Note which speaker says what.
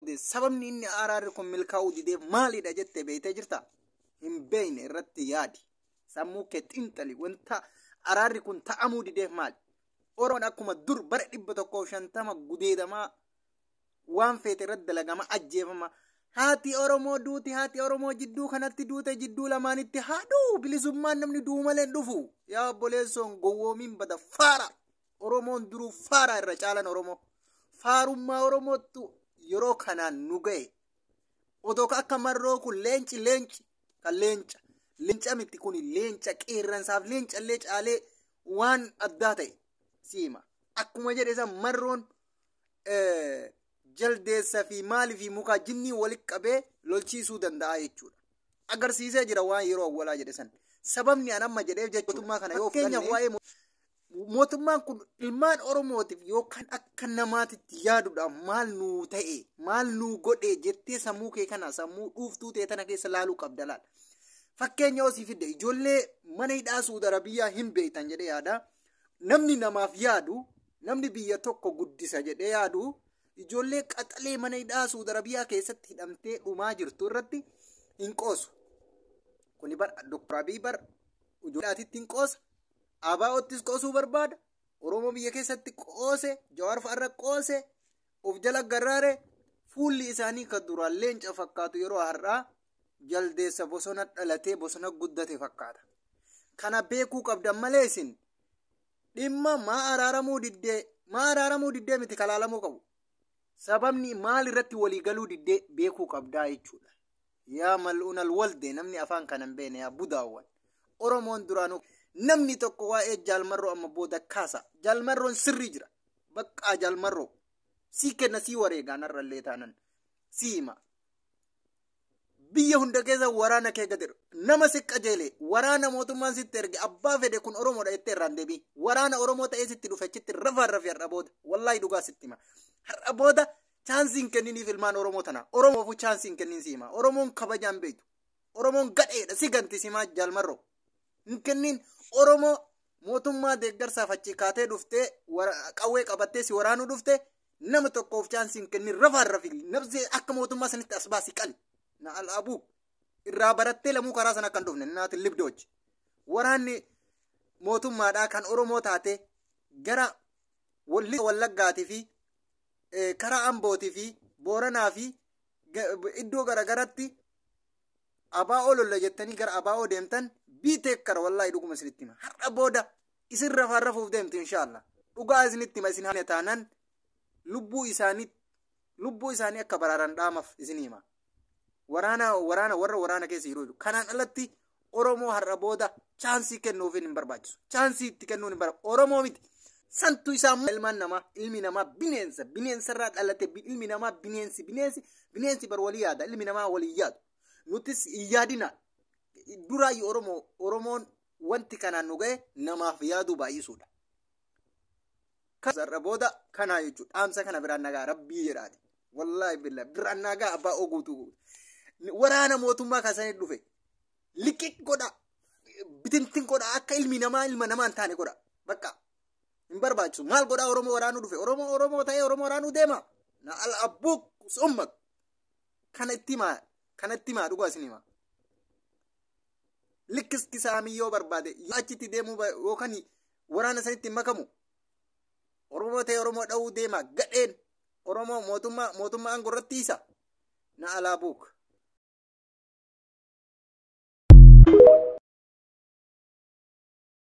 Speaker 1: boodde sababni inni araarri kun milkaa'uu dideef maalidha jettee beeytee jirta? Hin beeyne irratti yaadi. Sammuu kee xiinxali wanta araarri kun ta'amuu dideef maali? Oromoon akkuma dur bara 150 gudeedamaa waan feete irratti dalagama ajjeefama. Haati Oromoo duuti haati Oromoo jidduu kanatti duute jidduu lamaanitti haaduu bilisummaan namni duu malee dhufu. Yaa obboleessoon gowwoomiin bada faara. Oromoon duruu faara irra caalan Oromoo. Faarummaa Oromootu yeroo kanaan nu ga'e. Odoo akka marroo kun leenci kan leenca miti kun leenca qeerransaaf leenca illee caalee waan addaa ta'e siima. Akkuma jedhe san marroon jaldeessa fi maali fi mukaa jinnii walitti qabee lolchiisuu danda'a jechuudha. Agarsiisee jira waan yeroo awwalaa jedhe san. Sababni an amma jedheef jechuudha kana yoo fakkeenyaaf waa'ee mootummaan kun ilmaan Oromootiif yookaan akka namaatitti yaaduudhaaf maal nuu ta'e maal nuu godhe jettee sammuu kee kana sammuu dhuuftuu ta'e tana keessa laaluu qabda laala. Fakkeenya osii fidde ijoollee mana hidhaa Saudi Arabiyaa hin beektan jedhee yaada. Namni namaaf yaadu namni biyya tokko guddisa jedhee yaadu ijoollee qaxalee mana hidhaa Saudi Arabiyaa keessatti hidhamtee dhumaa jirtu irratti hin qoosu. Kuni bara Dr. Abiy bara ijoolleetitti hin qoosa. Abaa'ottis qoosuu barbaada. Oromoo biyya keessatti qoose, Jawaar fa'arra qoose, of jala garraare, fuulli isaanii kan duraan leenca fakkaatu yeroo har'aa jaldeessa bosona dhalatee bosona guddate fakkaata. Kana beekuu qabdan malee isin dhimma maa araaramuu diddee miti kalaalamuu qabu. Sababni maal irratti walii galuu diddee beekuu qabdaa jechuudha. Yaa mal'uunal walde namni afaan kanan beene yaa budaawwan. Oromoon duraanuu namni tokko waa'ee jaalmarroo amma booda kaasa. Jaalmarroon sirrii jira. Baqqaa jaalmarroo. Sii kenna sii wareegaan irrallee taanan. Siima. Biyya hunda keessa waraana kee gadiru. Nama si qajeele waraana mootummaan sitti erge abbaa fedhe kun Oromoodha jettee irraan deebii. Waraana Oromoo ta'ee sitti dhufechitti rafaan rafi har'a booda. Wallaahi dhugaa sitti hima. Har'a booda chaansiin kenniniif ilmaan Oromoo tana. Oromoofu chaansiin kennin siima. Oromoon kabajaan beektu. Oromoon gadheedha si ganti simaa jaalmarroo. Hin kennin Oromoo mootummaa deeggarsaaf achi kaatee dhuftee qawwee qabattee si waraanuu dhufte nama tokkoof chaansiin kennin rafaan rafi. Nabsee akka mootummaa sanitti as baasi qali. Na al'aabuu irraa barattee lamuu karaa sana kan dhufne naati libdoochi. Waraanni mootummaadhaa kan Oromoo taate gara Wallaggaatii fi karaa Ambootii fi Booranaa fi iddoo garagaratti abaa'oo lolla jettanii gara abaa'oo deemtan biiteekkara wallaahi dhuguma isinitti hima. Har'a booda isin rafaan rafuuf deemtu inshaallah. Dhugaa isinitti hima isin haane taanaan lubbuu isaanii akka baraaran dhaamaaf isin hima. Waraana warra waraana keessa jiru. Kanaan alatti Oromoo har'a booda chaansii kennuuf hin barbaachisu. Chaansii itti kennuun hin barbaachisu. Oromoo miti. Santu isaa ilmi namaa bineensarraa dhalate ilmi namaa bineensi bar walii yaada. Ilmi namaa walii yaadu. Nutis hin yaadina. Duraayi Oromoon wanti kanaan nu ga'e namaaf yaaduu baay'isuudha. Har'a booda kanaa jechuudha. Dhaamsa kana biraan nagaa rabbii jedhaati. Wallaahi billah biraan nagaa abbaa oguutu. Waraana mootummaa kaasanii dhufe. Liqiq godha. Bitintin godha akka ilmi namaa ilma namaa hin taane godha. Bakka hin barbaachisu. Maal godhaa Oromoo waraanuu dhufe? Oromoo ta'ee Oromoo waraanuu deema. Na al-abbuuk ummak. Kana itti himaa dhugaa isin himaa. Likkiskisaamii yoo barbaade achitti deemuu yookaan waraana sanitti makamu. Oromoo ta'ee Oromoo dha'uu deema. Gadheen Oromoo mootummaa aangoo irratti isa. Na alaabuuk.